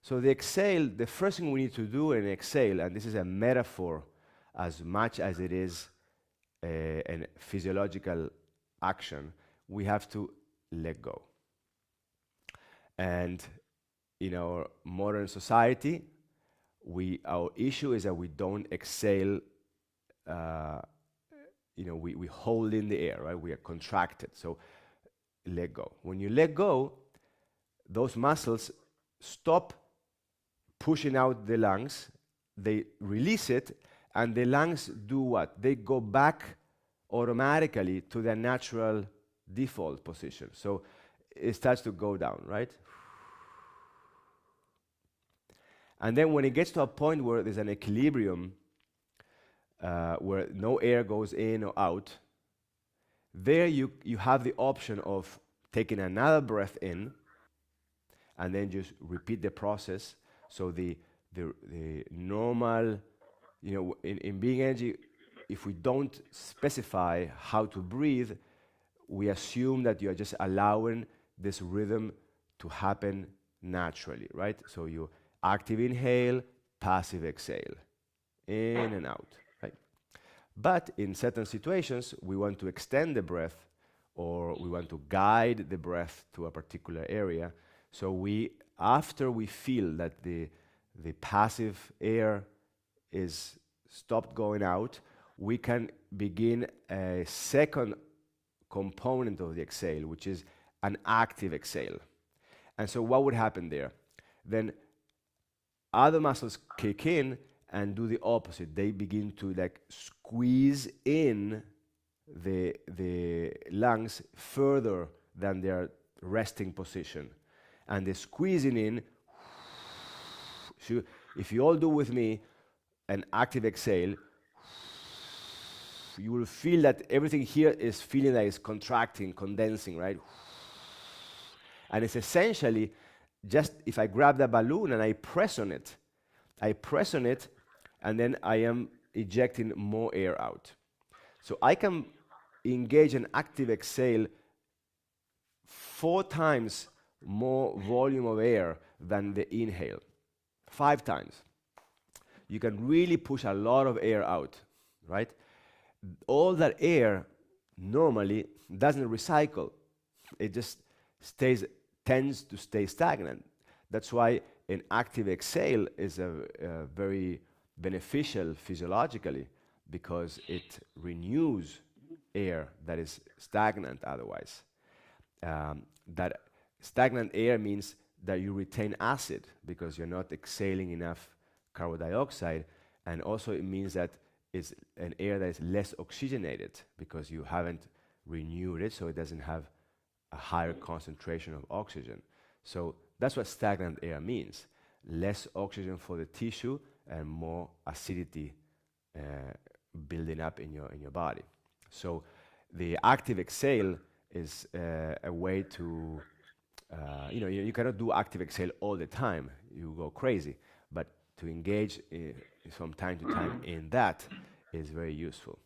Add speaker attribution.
Speaker 1: So the exhale, the first thing we need to do in exhale, and this is a metaphor as much as it is a physiological action, we have to let go. And in our modern society, our issue is that we don't exhale. We hold in the air, right? We are contracted. So let go. When you let go, those muscles stop pushing out the lungs, they release it, and the lungs do what? They go back automatically to their natural default position. So it starts to go down, right? And then when it gets to a point where there's an equilibrium, where no air goes in or out, there you have the option of taking another breath in and then just repeat the process. So the normal, in being energy, if we don't specify how to breathe, we assume that you are just allowing this rhythm to happen naturally, right? So you active inhale, passive exhale, in and out, right? But in certain situations, we want to extend the breath, or we want to guide the breath to a particular area. So after we feel that the passive air is stopped going out, we can begin a second component of the exhale, which is an active exhale. And so what would happen there? Then other muscles kick in and do the opposite. They begin to squeeze in the lungs further than their resting position. And the squeezing in, so if you all do with me an active exhale, you will feel that everything here is feeling like it's contracting, condensing, right? And it's essentially just if I grab the balloon and I press on it, and then I am ejecting more air out. So I can engage an active exhale 4 times more volume of air than the inhale. 5 times. You can really push a lot of air out, right? All that air normally doesn't recycle. It just tends to stay stagnant. That's why an active exhale is a very beneficial physiologically, because it renews air that is stagnant otherwise. That stagnant air means that you retain acid because you're not exhaling enough carbon dioxide, and also it means that it's an air that is less oxygenated because you haven't renewed it, so it doesn't have a higher concentration of oxygen. So that's what stagnant air means. Less oxygen for the tissue and more acidity building up in your body. So the active exhale is a way to, you cannot do active exhale all the time. You go crazy. But to engage from time to time in that is very useful.